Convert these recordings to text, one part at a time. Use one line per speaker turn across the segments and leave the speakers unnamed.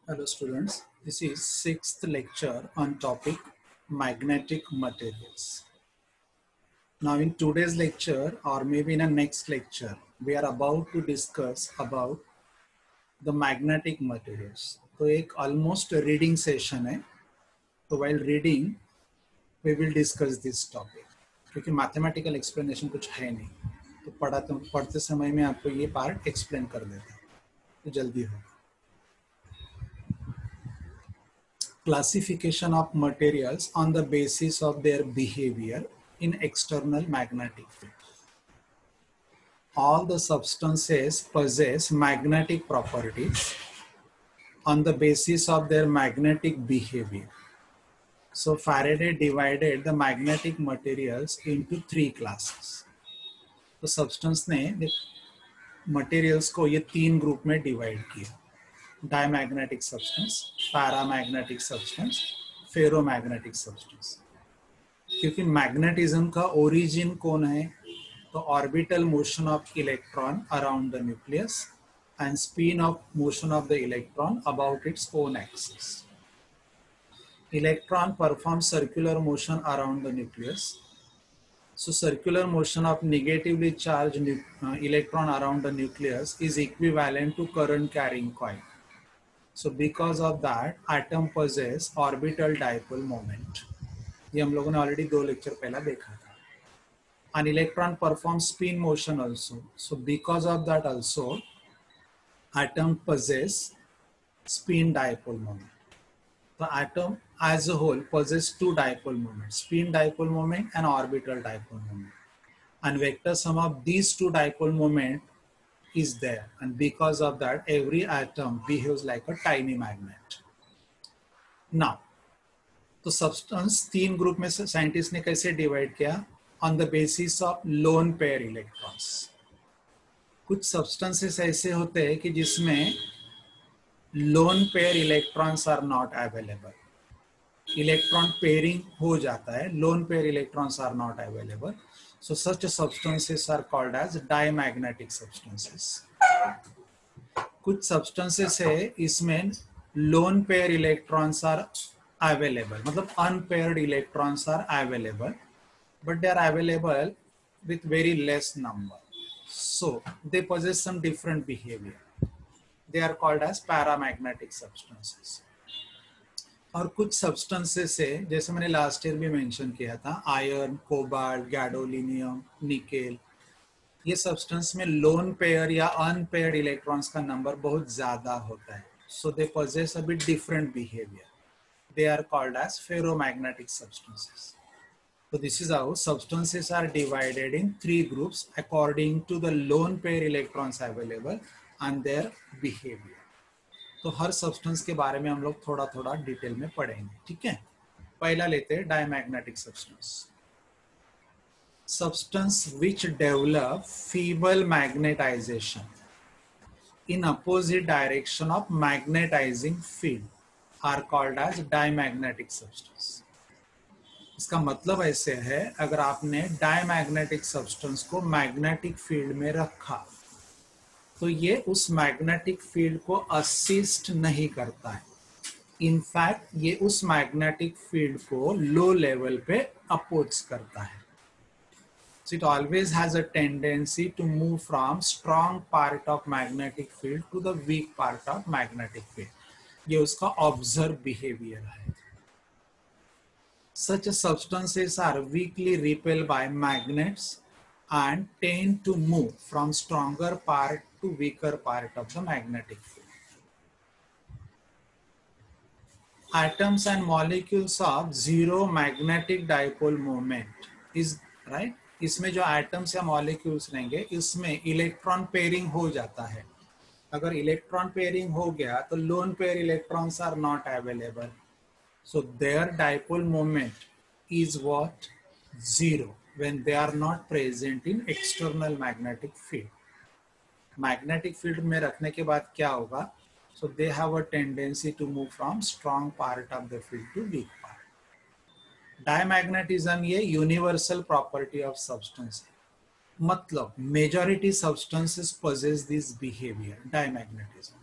Hello students, this is sixth lecture on topic magnetic materials. Now in today's lecture or maybe in a next lecture, we are about to discuss about the magnetic materials. तो एक almost reading session है. तो while reading, we will discuss this topic. क्योंकि mathematical explanation कुछ है नहीं. तो पढ़ते समय में आपको ये part explain कर देता हूँ. तो जल्दी होगा. Classification of materials on the basis of their behavior in external magnetic field. All the substances possess magnetic properties on the basis of their magnetic behavior. So Faraday divided the magnetic materials into three classes. तो substance ने materials को ये तीन group में divide किया. Diamagnetic substance, paramagnetic substance, ferromagnetic substance. क्योंकि magnetism का origin कौन है, तो orbital motion of electron around the nucleus and spin off motion of the electron about its own axis. Electron perform circular motion around the nucleus. So circular motion of negatively charged electron around the nucleus is equivalent to current carrying coil. So because of that, atom possess orbital dipole moment. ये हम लोगों ने already 2 lecture पहला देखा था. An electron performs spin motion also. So because of that also, atom possess spin dipole moment. The atom as a whole possess two dipole moments, spin dipole moment and orbital dipole moment. And vector sum of these two dipole moment is there. And because of that, every atom behaves like a tiny magnet. Now, तो substance तीन group में scientist ने कैसे divide किया, on the basis of lone pair electrons. कुछ substances ऐसे होते हैं कि जिसमें lone pair electrons are not available. Electron pairing हो जाता है, lone pair electrons are not available. So such substances are called as diamagnetic substances. कुछ सब्सटेंसेस है इसमें lone pair electrons are available, मतलब unpaired electrons are available, but they are available with very less number, so they possess some different behavior. They are called as paramagnetic substances. और कुछ substances है, जैसे मैंने last year भी mention किया था, iron, cobalt, gadolinium, nickel. ये substance में लोन पेयर या अनपेयर्ड इलेक्ट्रॉन्स का नंबर बहुत ज्यादा होता है, so they possess a bit different behavior. They are called as ferromagnetic substances. So this is how substances are divided in three groups according to the lone pair electrons available and their behavior. तो हर substance के बारे में हम लोग थोड़ा थोड़ा detail में पढ़ेंगे. ठीक है, पहला लेते हैं diamagnetic substance. Substance which develop feeble magnetization in opposite direction of magnetizing field are called as diamagnetic substance. इसका मतलब ऐसे है, अगर आपने डायमैग्नेटिक सब्सटेंस को मैग्नेटिक फील्ड में रखा तो ये उस मैग्नेटिक फील्ड को असिस्ट नहीं करता है. इनफैक्ट ये उस मैग्नेटिक फील्ड को लो लेवल पे अपोज करता है. So it always has a tendency to move from strong part of magnetic field to the weak part of magnetic field. ये उसका ऑब्जर्व बिहेवियर है. Such substances are weakly repelled by magnets and tend to move from stronger part to weaker part of the magnetic field. Atoms and molecules of zero magnetic dipole moment is right. इसमें जो atoms या molecules रहेंगे, इसमें electron pairing हो जाता है. अगर electron pairing हो गया तो lone pair electrons are not available, so there dipole moment is what, zero, when they are not present in external magnetic field. Magnetic field में रखने के बाद क्या होगा, so they have a tendency to move from strong part of the field to weak part. Diamagnetism ये universal property of substance है, मतलब majority substances possess this behavior, diamagnetism.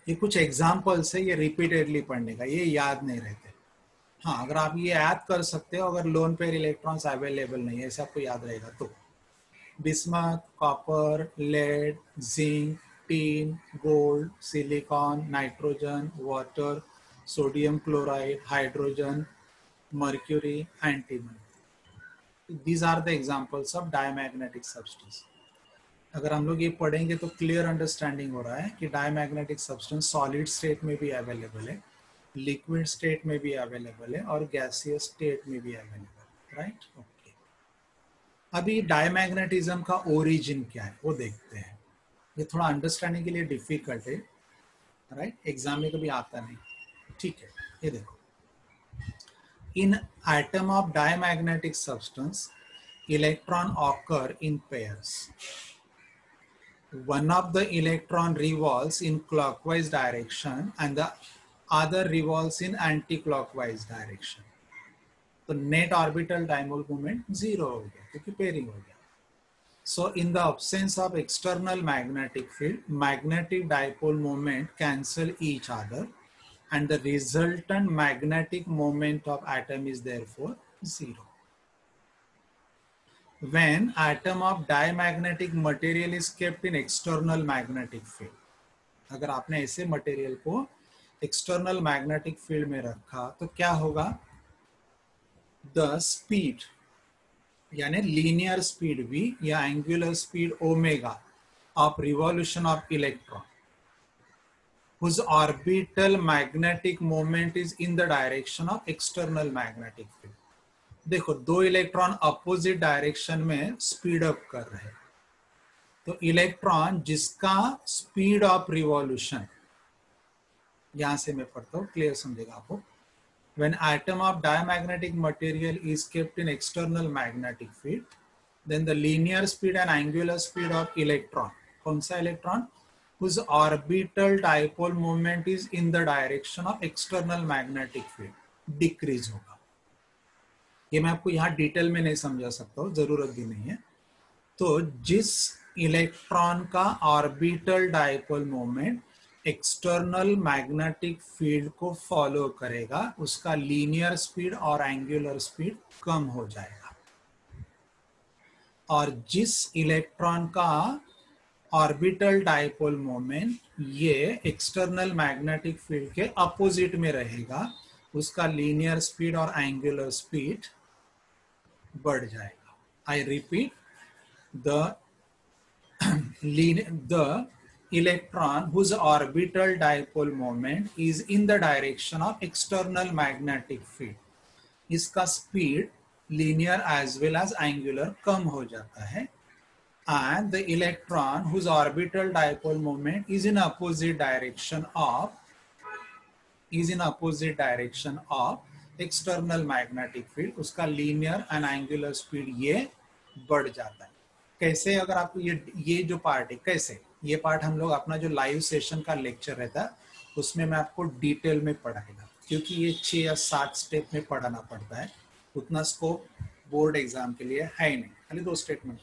ये कुछ एग्जाम्पल्स है, ये रिपीटेडली पढ़ने का, ये याद नहीं रहते। हाँ, अगर आप ये याद कर सकते हो, अगर लोन पेयर इलेक्ट्रॉन्स अवेलेबल नहीं है, ऐसे आपको याद रहेगा तो bismuth, copper, lead, zinc, tin, gold, silicon, nitrogen, water, sodium chloride, hydrogen, mercury, antimony. These are the examples of diamagnetic substance. अगर हम लोग ये पढ़ेंगे तो क्लियर अंडरस्टैंडिंग हो रहा है कि डायमैग्नेटिक सब्सटेंस सॉलिड स्टेट में भी अवेलेबल है, लिक्विड स्टेट में भी अवेलेबल है और गैसियस स्टेट में भी अवेलेबल है, राइट? ओके, अभी डायमैग्नेटिज्म का ओरिजिन क्या है वो देखते हैं। ये थोड़ा अंडरस्टैंडिंग के लिए डिफिकल्ट है, राइट? एग्जाम में कभी आता नहीं। ठीक है, ये देखो, in atom of diamagnetic substance, electron occur in pairs. One of the electron revolves in clockwise direction and the other revolves in anti-clockwise direction. तो net orbital dipole moment zero हो गया क्योंकि pairing हो गया. So in the absence of external magnetic field, magnetic dipole moment cancel each other and the resultant magnetic moment of atom is therefore zero. When atom of diamagnetic material is kept in external magnetic field, अगर आपने ऐसे material को external magnetic field में रखा तो क्या होगा? The speed यानी लीनियर स्पीड v या angular speed omega of revolution of electron whose orbital magnetic moment is in the direction of external magnetic field. देखो, दो इलेक्ट्रॉन अपोजिट डायरेक्शन में स्पीड अप कर रहे हैं, तो इलेक्ट्रॉन जिसका स्पीड ऑफ रिवॉल्यूशन, यहां से मैं पढ़ता हूं, क्लियर समझेगा आपको। When atom of diamagnetic material is kept in external magnetic field, then the linear speed and angular speed of electron, कौन सा electron? whose orbital dipole moment is in the direction of external magnetic field, decrease होगा। ये मैं आपको यहाँ detail में नहीं समझा सकता हूँ, जरूरत भी नहीं है। तो जिस इलेक्ट्रॉन का orbital dipole moment external magnetic field को फॉलो करेगा, उसका लीनियर स्पीड और एंगुलर स्पीड कम हो जाएगा, और जिस इलेक्ट्रॉन का ऑर्बिटल डाइपोल मोमेंट ये एक्सटर्नल मैग्नेटिक फील्ड के अपोजिट में रहेगा, उसका लीनियर स्पीड और एंगुलर स्पीड बढ़ जाएगा। I repeat, the electron whose orbital dipole moment is in the direction of external magnetic field, इसका speed linear as well as angular कम हो जाता है, and the electron whose orbital dipole moment is in opposite direction of external magnetic field, उसका linear and angular speed ये बढ़ जाता है। कैसे? अगर आपको ये जो पार्ट है, कैसे ये पार्ट हम लोग अपना जो लाइव सेशन का लेक्चर रहता है उसमें मैं आपको डिटेल में पढ़ाएगा, क्योंकि ये 6 या 7 स्टेप में पढ़ाना पड़ता है, उतना स्कोप बोर्ड एग्जाम के लिए है ही नहीं, खाली 2 स्टेटमेंट।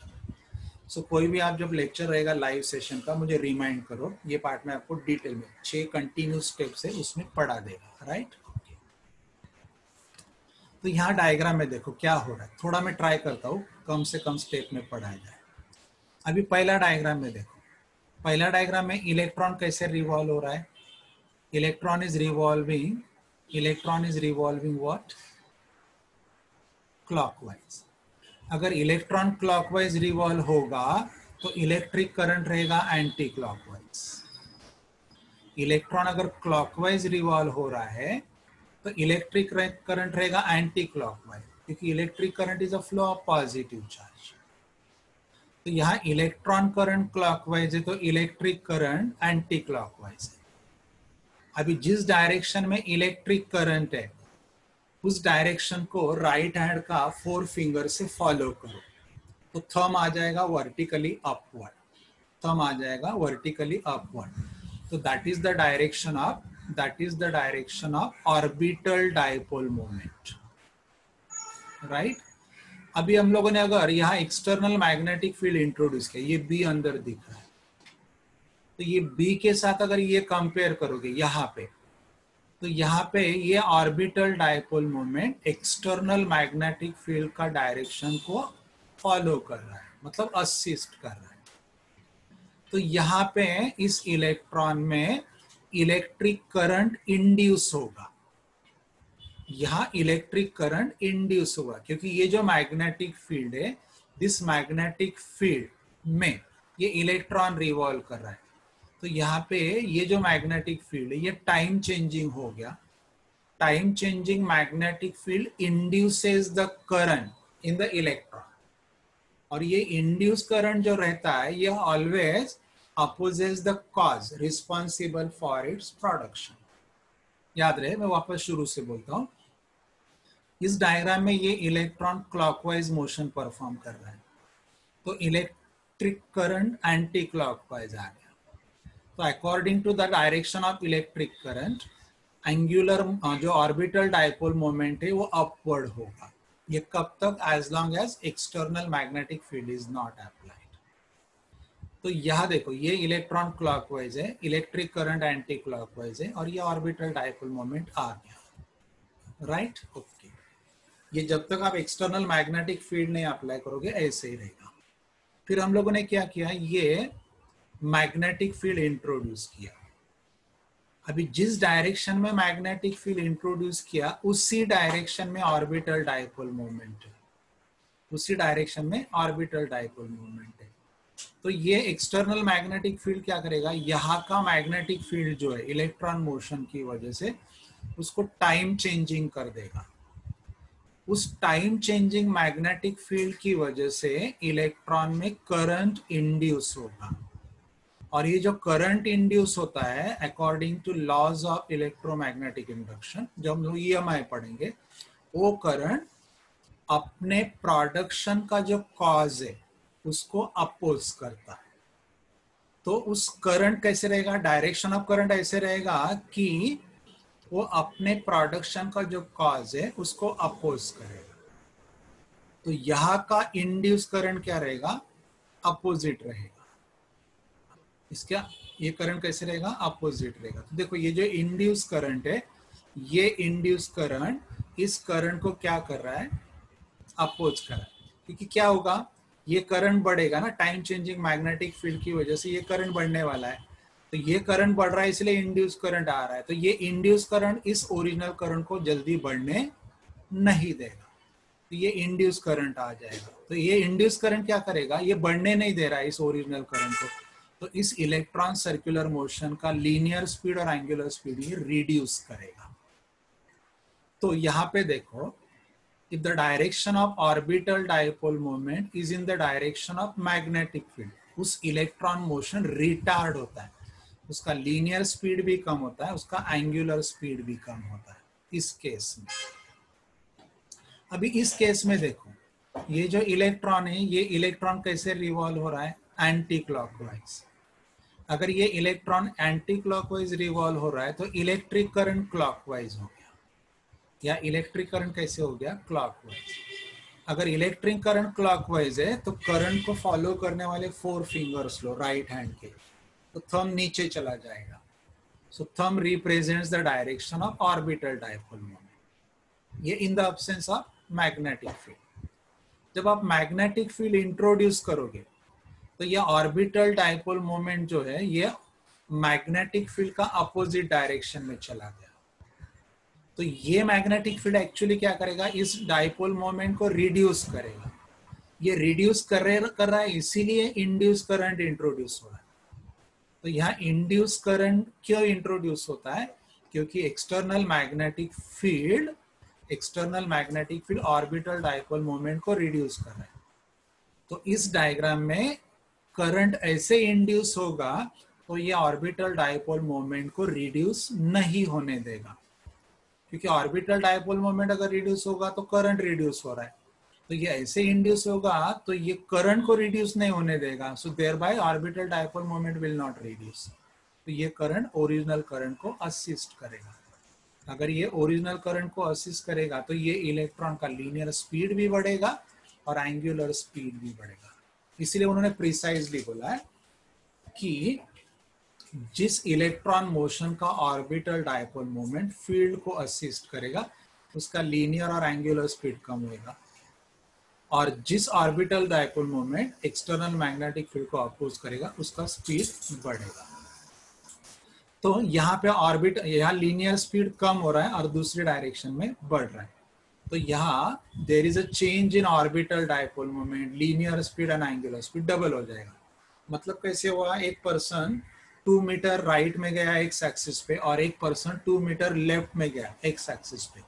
सो कोई भी आप जब लेक्चर रहेगा लाइव सेशन का, मुझे रिमाइंड करो, ये पार्ट में आपको डिटेल में 6 कंटिन्यूस स्टेप से उसमें पढ़ा देगा, राइट? तो यहाँ डायग्राम में देखो क्या हो रहा है, थोड़ा मैं ट्राई करता हूँ कम से कम स्टेप में पढ़ाया जाए। अभी पहला डायग्राम में देखो, पहला डायग्राम में इलेक्ट्रॉन कैसे रिवॉल्व हो रहा है? Electron is revolving what? Clockwise. अगर इलेक्ट्रॉन क्लॉकवाइज रिवॉल्व होगा तो इलेक्ट्रिक करंट रहेगा एंटी क्लॉकवाइज। इलेक्ट्रॉन अगर क्लॉकवाइज रिवॉल्व हो रहा है तो इलेक्ट्रिक करंट रहेगा एंटी क्लॉकवाइज, क्योंकि electric current is a flow of positive charge. तो यहाँ इलेक्ट्रॉन करंट क्लॉकवाइज है तो इलेक्ट्रिक करंट एंटी क्लॉकवाइज है। अभी जिस डायरेक्शन में इलेक्ट्रिक करंट है उस डायरेक्शन को राइट हैंड का 4 फिंगर से फॉलो करो, तो थंब आ जाएगा वर्टिकली अपवर्ड, थंब आ जाएगा वर्टिकली अपवर्ड। तो that is the direction of orbital dipole moment, right? अभी हम लोगों ने अगर यहाँ एक्सटर्नल मैग्नेटिक फील्ड इंट्रोड्यूस किया, ये बी अंदर दिख रहा है, तो ये बी के साथ अगर ये कंपेयर करोगे यहाँ पे, तो यहाँ पे ये orbital dipole moment external magnetic field का डायरेक्शन को फॉलो कर रहा है, मतलब असिस्ट कर रहा है। तो यहाँ पे इस इलेक्ट्रॉन में इलेक्ट्रिक करंट इंड्यूस होगा, यहाँ इलेक्ट्रिक करंट इंड्यूस होगा, क्योंकि ये जो मैग्नेटिक फील्ड है, दिस मैग्नेटिक फील्ड में ये इलेक्ट्रॉन रिवॉल्व कर रहा है। तो यहाँ पे ये जो मैग्नेटिक फील्ड है ये टाइम चेंजिंग हो गया। Time changing magnetic field induces the current in the electron, और ये इंड्यूस करंट जो रहता है ये always opposes the cause responsible for its production. याद रहे, मैं वापस शुरू से बोलता हूँ। इस डायग्राम में ये इलेक्ट्रॉन क्लॉकवाइज मोशन परफॉर्म कर रहा है, तो इलेक्ट्रिक करंट एंटी क्लॉकवाइज आ गया। तो according to the direction of electric current, angular जो ऑर्बिटल डायपोल मोमेंट है वो अपवर्ड होगा। ये कब तक? As long as external magnetic field is not applied. तो यह देखो, ये इलेक्ट्रॉन क्लॉकवाइज है, इलेक्ट्रिक करंट एंटी क्लॉकवाइज है, और ये ऑर्बिटल डायपोल मोमेंट आ गया। Right, okay. ये जब तक आप एक्सटर्नल मैग्नेटिक फील्ड नहीं अप्लाई करोगे ऐसे ही रहेगा। फिर हम लोगों ने क्या किया, ये मैग्नेटिक फील्ड इंट्रोड्यूस किया। अभी जिस डायरेक्शन में मैग्नेटिक फील्ड इंट्रोड्यूस किया उसी डायरेक्शन में ऑर्बिटल डायपोल मोमेंट है, उसी डायरेक्शन में ऑर्बिटल डायपोल मोमेंट है। तो ये एक्सटर्नल मैग्नेटिक फील्ड क्या करेगा, यहाँ का मैग्नेटिक फील्ड जो है इलेक्ट्रॉन मोशन की वजह से उसको टाइम चेंजिंग कर देगा। उस टाइम चेंजिंग मैग्नेटिक फील्ड की वजह से इलेक्ट्रॉन में करंट इंड्यूस होगा, और ये जो करंट इंड्यूस होता है according to laws of electromagnetic induction, जब हम लोग EMI पढ़ेंगे, वो करंट अपने प्रोडक्शन का जो कॉज है उसको अपोज करता है। तो उस करंट कैसे रहेगा, डायरेक्शन ऑफ करंट ऐसे रहेगा कि वो अपने प्रोडक्शन का जो कॉज है उसको अपोज करेगा। तो यहाँ का इंड्यूस करंट क्या रहेगा, अपोजिट रहेगा। इसका ये करंट कैसे रहेगा, अपोजिट रहेगा। तो देखो, ये जो इंड्यूस करंट है, ये इंड्यूस करंट इस करंट को क्या कर रहा है, अपोज कर रहा है। क्योंकि क्या होगा, ये करंट बढ़ेगा ना, टाइम चेंजिंग मैग्नेटिक फील्ड की वजह से ये करंट बढ़ने वाला है। तो ये करंट बढ़ रहा है इसलिए इंड्यूस करंट आ रहा है। तो ये इंड्यूस करंट इस ओरिजिनल करंट को जल्दी बढ़ने नहीं देगा, तो ये इंड्यूस करंट आ जाएगा। तो ये इंड्यूस करंट क्या करेगा, ये बढ़ने नहीं दे रहा है इस ओरिजिनल करंट को। तो इस इलेक्ट्रॉन सर्कुलर मोशन का लीनियर स्पीड और एंगुलर स्पीड ये रिड्यूस करेगा। तो यहाँ पे देखो, if the direction of orbital dipole moment is in the direction of magnetic field, उस इलेक्ट्रॉन मोशन रिटार्ड होता है, उसका लीनियर स्पीड भी कम होता है, उसका एंगुलर स्पीड भी कम होता है इस केस में। अभी इस केस में देखो, ये जो इलेक्ट्रॉन है, ये इलेक्ट्रॉन कैसे रिवॉल्व हो रहा है, एंटी क्लॉकवाइज। अगर ये इलेक्ट्रॉन एंटी क्लॉकवाइज रिवॉल्व हो रहा है तो इलेक्ट्रिक करंट क्लॉकवाइज हो गया, या इलेक्ट्रिक करंट कैसे हो गया, क्लॉकवाइज। अगर इलेक्ट्रिक करंट क्लॉकवाइज है तो करंट को फॉलो करने वाले 4 फिंगर्स लो राइट हैंड के, तो थंब नीचे चला जाएगा। So thumb represents the direction of orbital dipole moment, ये in the absence of magnetic field. जब आप मैग्नेटिक फील्ड इंट्रोड्यूस करोगे तो ये ऑर्बिटल डायपोल मोमेंट जो है ये मैग्नेटिक फील्ड का अपोजिट डायरेक्शन में चला गया। तो ये मैग्नेटिक फील्ड एक्चुअली क्या करेगा, इस डायपोल मोमेंट को रिड्यूस करेगा। ये रिड्यूस कर रहा है, इसीलिए इंड्यूस करंट इंट्रोड्यूस हो रहा है। तो यहाँ इंड्यूस करंट क्यों इंट्रोड्यूस होता है, क्योंकि external magnetic filled orbital dipole moment को रिड्यूस कर रहा है। तो इस डायग्राम में करंट ऐसे इंड्यूस होगा तो ये ऑर्बिटल डायपोल मोमेंट को रिड्यूस नहीं होने देगा, क्योंकि ऑर्बिटल डायपोल मोमेंट अगर रिड्यूस होगा तो करंट रिड्यूस हो रहा है, तो ये ऐसे इंड्यूस होगा तो ये करंट को रिड्यूस नहीं होने देगा। So thereby orbital dipole moment will not reduce. तो ये करंट ओरिजिनल करंट को असिस्ट करेगा। अगर ये ओरिजिनल करंट को असिस्ट करेगा तो ये इलेक्ट्रॉन का लीनियर स्पीड भी बढ़ेगा और एंगुलर स्पीड भी बढ़ेगा। इसीलिए उन्होंने प्रिसाइजली बोला है कि जिस इलेक्ट्रॉन मोशन का ऑर्बिटल डायपोल मोमेंट फील्ड को असिस्ट करेगा उसका लीनियर और एंगुलर स्पीड कम होगा, और जिस orbital dipole moment external magnetic field को अपोज करेगा उसका स्पीड बढ़ेगा। तो यहाँ पे यहाँ लीनियर स्पीड कम हो रहा है और दूसरी डायरेक्शन में बढ़ रहा है। तो यहाँ there is a change in orbital dipole moment, linear speed and angular speed double हो जाएगा। मतलब कैसे हुआ, एक पर्सन 2 मीटर राइट में गया एक्स एक्सिस पे और एक पर्सन 2 मीटर लेफ्ट में गया एक्स एक्सिस पे,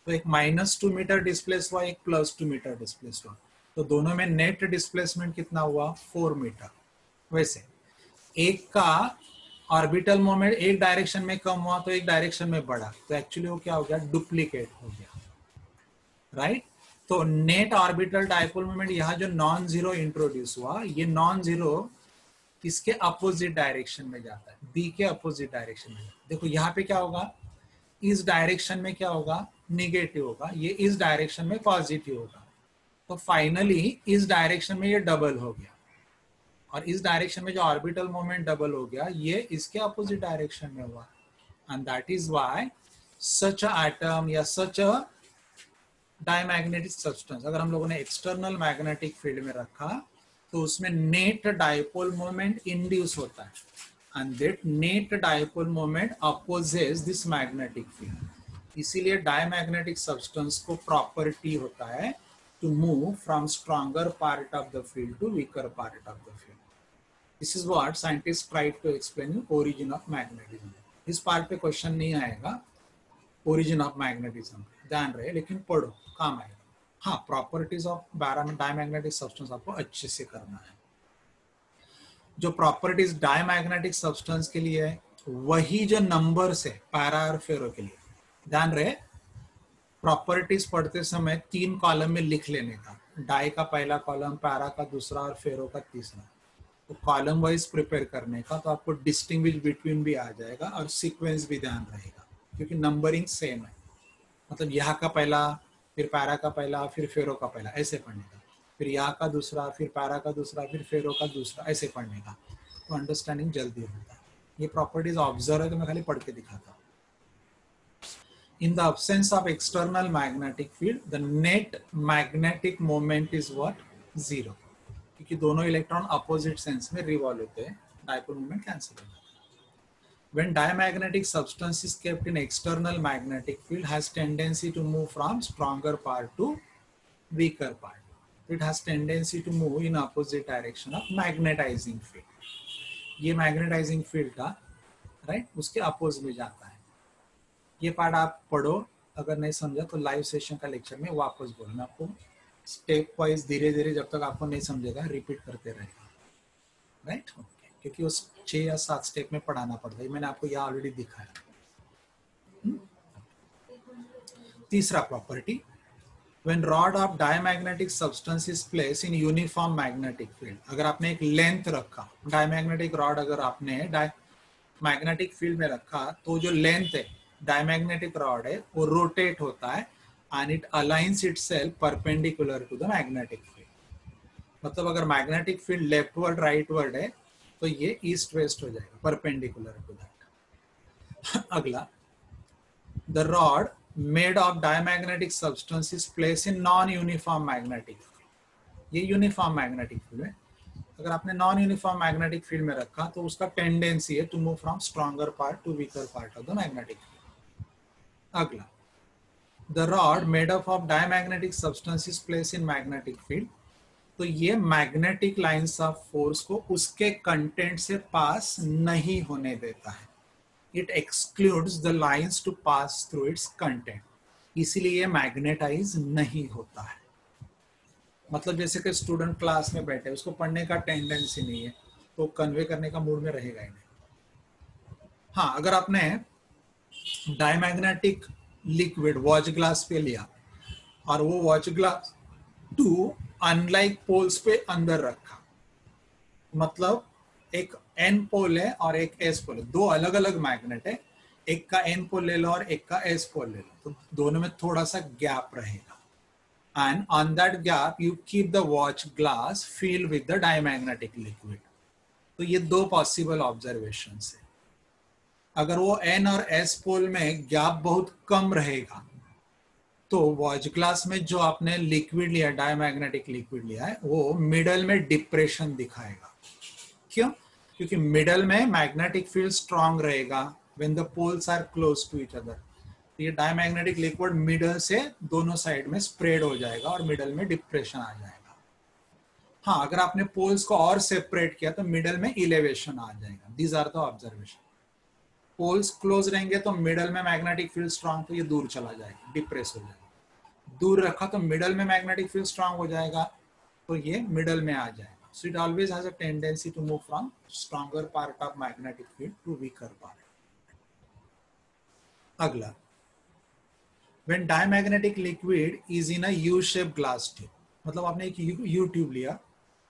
तो एक -2 मीटर डिस्प्लेस हुआ, एक +2 मीटर डिस्प्लेस हुआ, तो दोनों में नेट डिस्प्लेसमेंट कितना हुआ, 4 मीटर। वैसे एक का ऑर्बिटल मोमेंट एक डायरेक्शन में कम हुआ तो एक डायरेक्शन में बढ़ा, तो एक्चुअली वो क्या हो गया, डुप्लीकेट हो गया, राइट। तो नेट ऑर्बिटल डायपोल मोमेंट यहाँ जो नॉन जीरो इंट्रोड्यूस हुआ, ये नॉन जीरो किसके अपोजिट डायरेक्शन में जाता है, बी के अपोजिट डायरेक्शन में। देखो यहाँ पे क्या होगा, इस डायरेक्शन में क्या होगा, निगेटिव होगा, ये इस डायरेक्शन में पॉजिटिव होगा, तो फाइनली इस डायरेक्शन में ये डबल हो गया, और इस डायरेक्शन में जो ऑर्बिटल मोमेंट डबल हो गया ये इसके अपोजिट डायरेक्शन में हुआ, and that is why such a atom या सच अ डायमैग्नेटिक सब्सटेंस अगर हम लोगों ने एक्सटर्नल मैग्नेटिक फील्ड में रखा तो उसमें नेट डायपोल मोमेंट इंड्यूस होता है, and that net dipole moment opposes this magnetic field. इसीलिए डायमैग्नेटिक सब्सटेंस को प्रॉपर्टी होता है to move from stronger part of the field to weaker part of the field. This is what scientist try to explain origin of magnetism. इस part पे question नहीं आएगा origin of magnetism, ध्यान रहे, लेकिन पढ़ो काम आएगा। हाँ, प्रॉपर्टीज ऑफ डायमैग्नेटिक सब्सटेंस आपको अच्छे से करना है। जो प्रॉपर्टीज डायमैग्नेटिक सब्सटेंस के लिए है वही जो नंबर्स है पैरा और फेरो के लिए, ध्यान रहे। प्रॉपर्टीज पढ़ते समय 3 कॉलम में लिख लेने का, डाई का पहला कॉलम, पैरा का दूसरा और फेरो का तीसरा, तो कॉलम वाइज प्रिपेयर करने का, तो आपको डिस्टिंग्विश बिटवीन भी आ जाएगा और सीक्वेंस भी ध्यान रहेगा, क्योंकि नंबरिंग सेम है। मतलब यहाँ का पहला, फिर पैरा का पहला, फिर फेरो का पहला, ऐसे पढ़ने का, फिर यहाँ का दूसरा, फिर पैरा का दूसरा, फिर फेरो का दूसरा, ऐसे पढ़ने का, तो अंडरस्टैंडिंग जल्दी होता है। ये प्रॉपर्टीज ऑब्जर्व है तो मैं खाली पढ़ के दिखाता हूँ। In the absence of external magnetic field, the net magnetic moment is what? 0, क्योंकि दोनों इलेक्ट्रॉन अपोजिट सेंस में रिवॉल्व होते हैं, डायपोल मोमेंट कैंसिल हो जाता है। When diamagnetic substance is kept in external magnetic field, has tendency to move from stronger part to weaker part. It has tendency to move in opposite direction of magnetizing field. ये magnetizing field का right उसके oppose में जाता है। ये part आप पढ़ो, अगर नहीं समझा तो लाइव सेशन का लेक्चर में वापस बोलना, आपको स्टेप वाइज धीरे धीरे जब तक आपको नहीं समझेगा रिपीट करते रहेगा, राइट। क्योंकि उस 6 या 7 स्टेप में पढ़ाना पड़ता है, मैंने आपको यहाँ ऑलरेडी दिखाया। तीसरा property, when rod of diamagnetic substance is placed in uniform magnetic field, अगर आपने एक लेंथ रखा, डायमैग्नेटिक रॉड अगर आपने मैग्नेटिक फील्ड में रखा तो जो लेंथ है डायमैग्नेटिक रॉड है वो रोटेट होता है and it aligns itself perpendicular to the magnetic field. मतलब अगर मैग्नेटिक फील्ड लेफ्टवर्ड राइटवर्ड है तो ये ईस्ट वेस्ट हो जाएगा, परपेंडिकुलर टू दैट। अगला, the rod made of diamagnetic substance is place in non uniform magnetic field. ये uniform magnetic field है, अगर आपने नॉन यूनिफॉर्म मैग्नेटिक फील्ड में रखा तो उसका टेंडेंसी है to move from stronger part to weaker part of the magnetic field. अगला, the rod made up of diamagnetic substance is place in magnetic field, तो ये मैग्नेटिक लाइंस ऑफ फोर्स को उसके कंटेंट से पास नहीं होने देता है। It excludes the lines to pass through its content, इसीलिए मैग्नेटाइज नहीं होता है। मतलब जैसे कि स्टूडेंट क्लास में बैठे, उसको पढ़ने का टेंडेंसी नहीं है तो कन्वे करने का मूड में रहेगा ही नहीं। हाँ, अगर आपने डायमैग्नेटिक लिक्विड वॉच ग्लास पे लिया और वो वॉच ग्लास 2 अनलाइक पोल्स पे अंदर रखा, मतलब एक एन पोल है और एक एस पोल है, 2 अलग अलग मैग्नेट है, एक का एन पोल ले लो और एक का एस पोल ले लो, तो दोनों में थोड़ा सा गैप रहेगा, and on that gap you keep the watch glass filled with the diamagnetic liquid। तो ये 2 पॉसिबल ऑब्जर्वेशंस है। अगर वो N और S पोल में गैप बहुत कम रहेगा तो वॉच ग्लास में जो आपने लिक्विड लिया, डायमैग्नेटिक लिक्विड लिया है, वो मिडल में डिप्रेशन दिखाएगा। क्यों? क्योंकि मिडल में मैग्नेटिक फील्ड स्ट्रांग रहेगा when the poles are close to each other. ये डायमैग्नेटिक लिक्विड मिडल से दोनों साइड में स्प्रेड हो जाएगा और मिडल में डिप्रेशन आ जाएगा। हाँ, अगर आपने पोल्स को और सेपरेट किया तो मिडल में इलेवेशन आ जाएगा। These are the observation. Poles close रहेंगे तो मिडल में मैग्नेटिक फील्ड स्ट्रांग, तो ये दूर चला जाएगा, डिप्रेस हो जाएगा। दूर रखा तो मिडल में मैग्नेटिक फील्ड स्ट्रांग हो जाएगा, तो ये मिडल में आ जाएगा। So it always has a tendency to move from stronger part of magnetic field to weaker part. अगला, when diamagnetic liquid is in a U-shaped glass tube, मतलब आपने एक U ट्यूब लिया,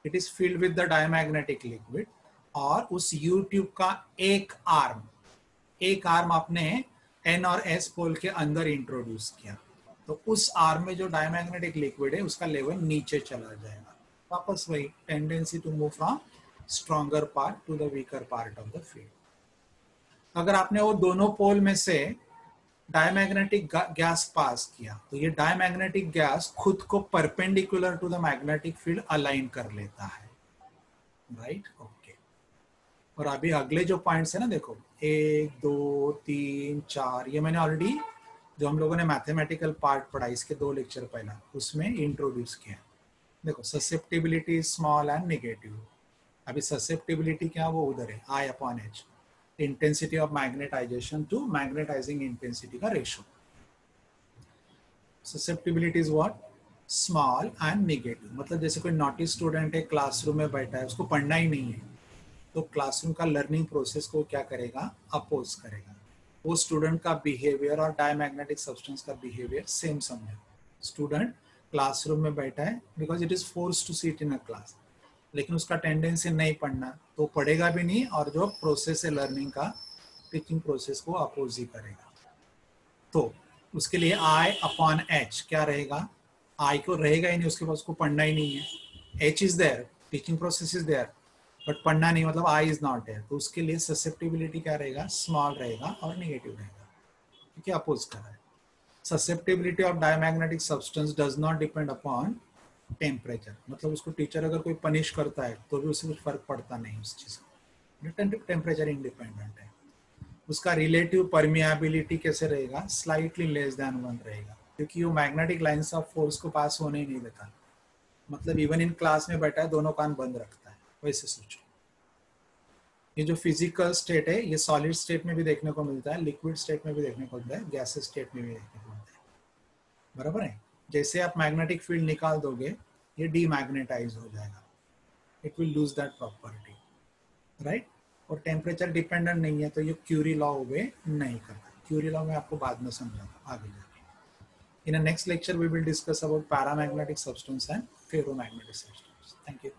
it is filled with the diamagnetic liquid, और उस U tube का एक arm आपने N और S पोल के अंदर इंट्रोड्यूस किया, तो उस आर्म में जो डायमैग्नेटिक लिक्विड है उसका लेवल नीचे चला जाएगा। वापस वही tendency to move from stronger part to the weaker part of the field. अगर आपने वो दोनों पोल में से डायमैग्नेटिक गैस पास किया तो ये डायमैग्नेटिक गैस खुद को perpendicular to the magnetic field align कर लेता है, राइट? ओके। और अभी अगले जो पॉइंट्स है ना, देखो 1 2 3 4, ये मैंने ऑलरेडी जो हम लोगों ने मैथमेटिकल पार्ट पढ़ा इसके 2 लेक्चर पहला उसमें इंट्रोड्यूस किया। देखो, ससेप्टिबिलिटी स्मॉल एंड नेगेटिव। अभी ससेप्टिबिलिटी क्या, वो उधर है I/H, intensity of magnetisation to magnetising intensity का रेशो। Susceptibility is what? Small and negative. मतलब जैसे कोई नॉटी स्टूडेंट है, क्लासरूम में बैठा है, उसको पढ़ना ही नहीं है, तो क्लासरूम का लर्निंग प्रोसेस को क्या करेगा? अपोज करेगा। वो स्टूडेंट का बिहेवियर और डायमैग्नेटिक सब्सटेंस का बिहेवियर सेम समझो। स्टूडेंट क्लासरूम में बैठा है because it is forced to sit in a class, लेकिन उसका टेंडेंसी नहीं पढ़ना, तो पढ़ेगा भी नहीं, और जो प्रोसेस है लर्निंग का, टीचिंग प्रोसेस को अपोज ही करेगा। तो उसके लिए I/H क्या रहेगा? I को रहेगा ही नहीं, उसके पास उसको पढ़ना ही नहीं है। H is there, teaching process is there, but पढ़ना नहीं, मतलब I इज नॉट देयर। तो उसके लिए ससेप्टिबिलिटी क्या रहेगा? स्मॉल रहेगा और नेगेटिव रहेगा, क्योंकि अपोज कर रहा है। Susceptibility of diamagnetic substance does not depend upon temperature, मतलब उसको टीचर अगर कोई पनिश करता है तो भी उससे कुछ फर्क पड़ता नहीं उस चीज का, टेम्परेचर इंडिपेंडेंट है। उसका रिलेटिव परमिएबिलिटी कैसे रहेगा? स्लाइटली लेस देन 1 रहेगा, क्योंकि वो मैग्नेटिक लाइंस ऑफ फोर्स को पास होने ही नहीं देता। मतलब इवन इन क्लास में बैठा है, दोनों कान बंद रखता है, वैसे सोचो। ये जो फिजिकल स्टेट है, ये सॉलिड स्टेट में भी देखने को मिलता है, लिक्विड स्टेट में भी देखने को मिलता है, गैसेस स्टेट में भी देखने को मिलता है, बराबर है? जैसे आप मैग्नेटिक फील्ड निकाल दोगे, ये डीमैग्नेटाइज हो जाएगा, it will lose that property, right? और टेम्परेचर डिपेंडेंट नहीं है, तो ये क्यूरी लॉ ओबे नहीं करता। क्यूरी लॉ में आपको बाद में समझाऊंगा आगे जाके। In next lecture we will discuss about paramagnetic substance and ferromagnetic substance. Thank you.